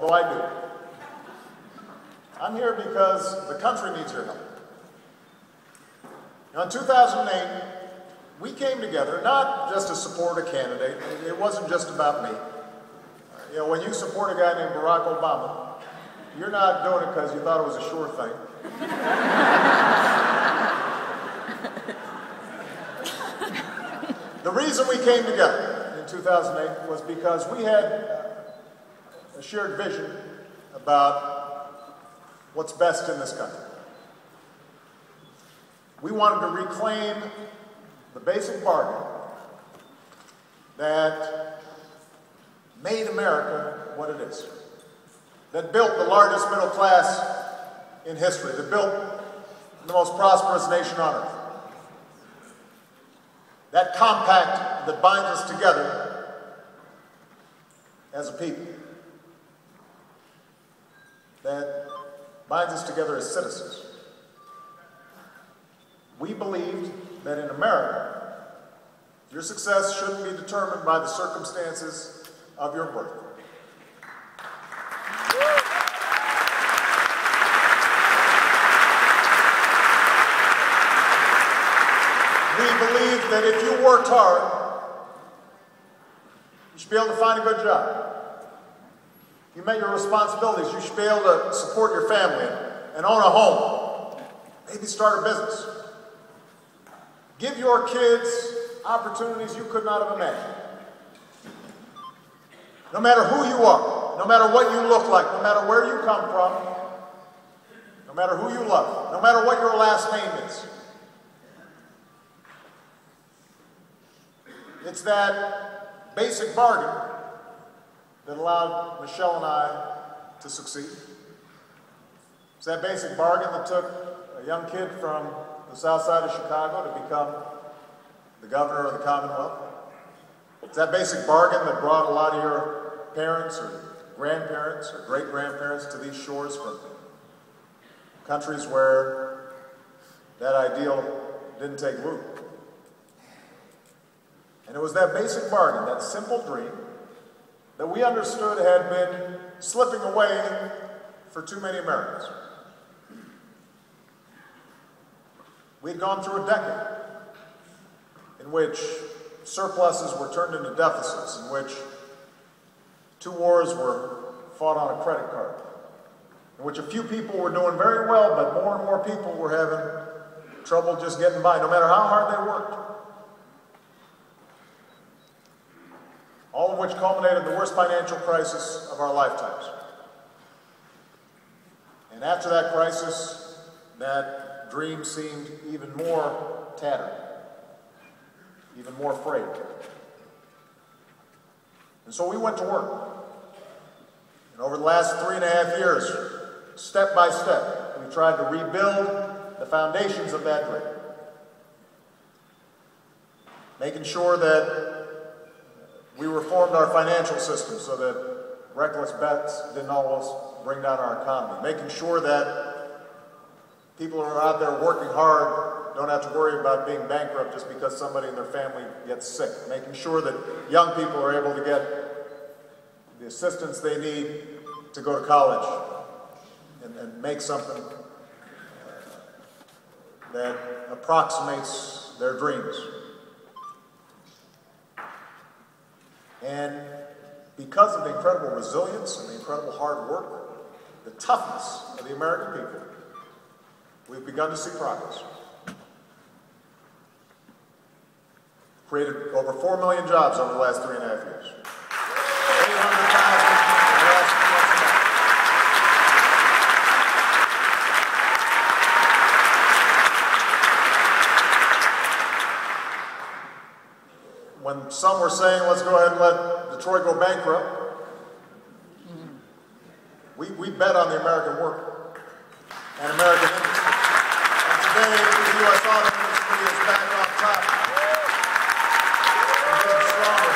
although I do. I'm here because the country needs your help. Now, in 2008, we came together not just to support a candidate. It wasn't just about me. You know, when you support a guy named Barack Obama, you're not doing it because you thought it was a sure thing. The reason we came together in 2008 was because we had a shared vision about what's best in this country. We wanted to reclaim the basic bargain that made America what it is, that built the largest middle class in history, that built the most prosperous nation on earth. That compact that binds us together as a people, that binds us together as citizens. We believed that in America, your success shouldn't be determined by the circumstances of your birth. We believe that if you worked hard, you should be able to find a good job. If you met your responsibilities, you should be able to support your family and own a home, maybe start a business. Give your kids opportunities you could not have imagined. No matter who you are, no matter what you look like, no matter where you come from, no matter who you love, no matter what your last name is. It's that basic bargain that allowed Michelle and I to succeed. It's that basic bargain that took a young kid from the south side of Chicago to become the governor of the Commonwealth. It's that basic bargain that brought a lot of your parents or grandparents or great-grandparents to these shores from countries where that ideal didn't take root. And it was that basic bargain, that simple dream, that we understood had been slipping away for too many Americans. We'd gone through a decade in which surpluses were turned into deficits, in which 2 wars were fought on a credit card, in which a few people were doing very well, but more and more people were having trouble just getting by, no matter how hard they worked. All of which culminated in the worst financial crisis of our lifetimes. And after that crisis, that dream seemed even more tattered, even more frayed. And so we went to work. And over the last 3.5 years, step by step, we tried to rebuild the foundations of that dream. Making sure that we reformed our financial system so that reckless bets didn't always bring down our economy. Making sure that people who are out there working hard don't have to worry about being bankrupt just because somebody in their family gets sick. Making sure that young people are able to get the assistance they need to go to college and make something that approximates their dreams. And because of the incredible resilience and the incredible hard work, the toughness of the American people, we've begun to see progress. Created over 4 million jobs over the last 3.5 years. 800,000 in the last 12 months. When some were saying, let's go ahead and let Detroit go bankrupt, we bet on the American worker and American industry. And today, the U.S. auto industry is back on top. And getting stronger.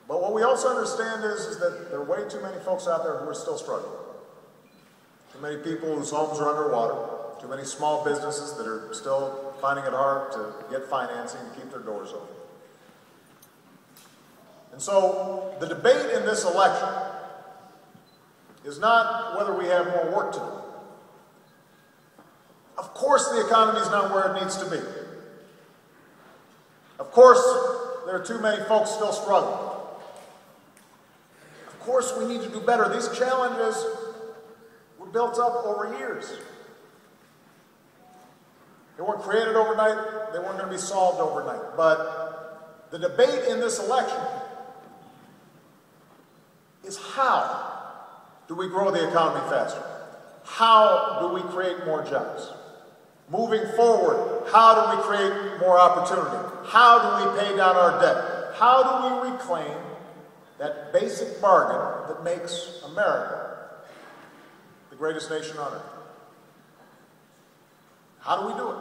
But what we also understand is that there are way too many folks out there who are still struggling. Too many people whose homes are underwater. Too many small businesses that are still finding it hard to get financing to keep their doors open. And so the debate in this election is not whether we have more work to do. Of course the economy is not where it needs to be. Of course there are too many folks still struggling. Of course we need to do better. These challenges were built up over years. They weren't created overnight. They weren't going to be solved overnight. But the debate in this election is how do we grow the economy faster? How do we create more jobs? Moving forward, how do we create more opportunity? How do we pay down our debt? How do we reclaim that basic bargain that makes America the greatest nation on earth? How do we do it?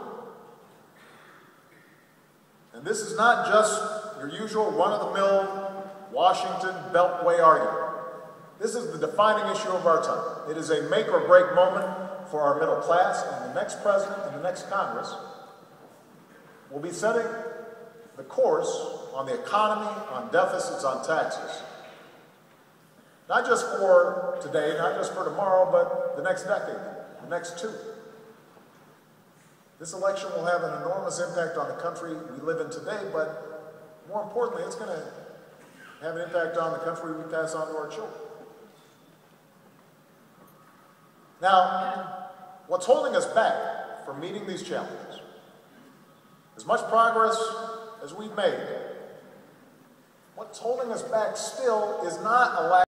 And this is not just your usual run-of-the-mill Washington Beltway argument. This is the defining issue of our time. It is a make-or-break moment for our middle class, and the next president and the next Congress will be setting the course on the economy, on deficits, on taxes. Not just for today, not just for tomorrow, but the next decade, the next two. This election will have an enormous impact on the country we live in today, but more importantly, it's going to have an impact on the country we pass on to our children. Now, what's holding us back from meeting these challenges? As much progress as we've made, what's holding us back still is not a lack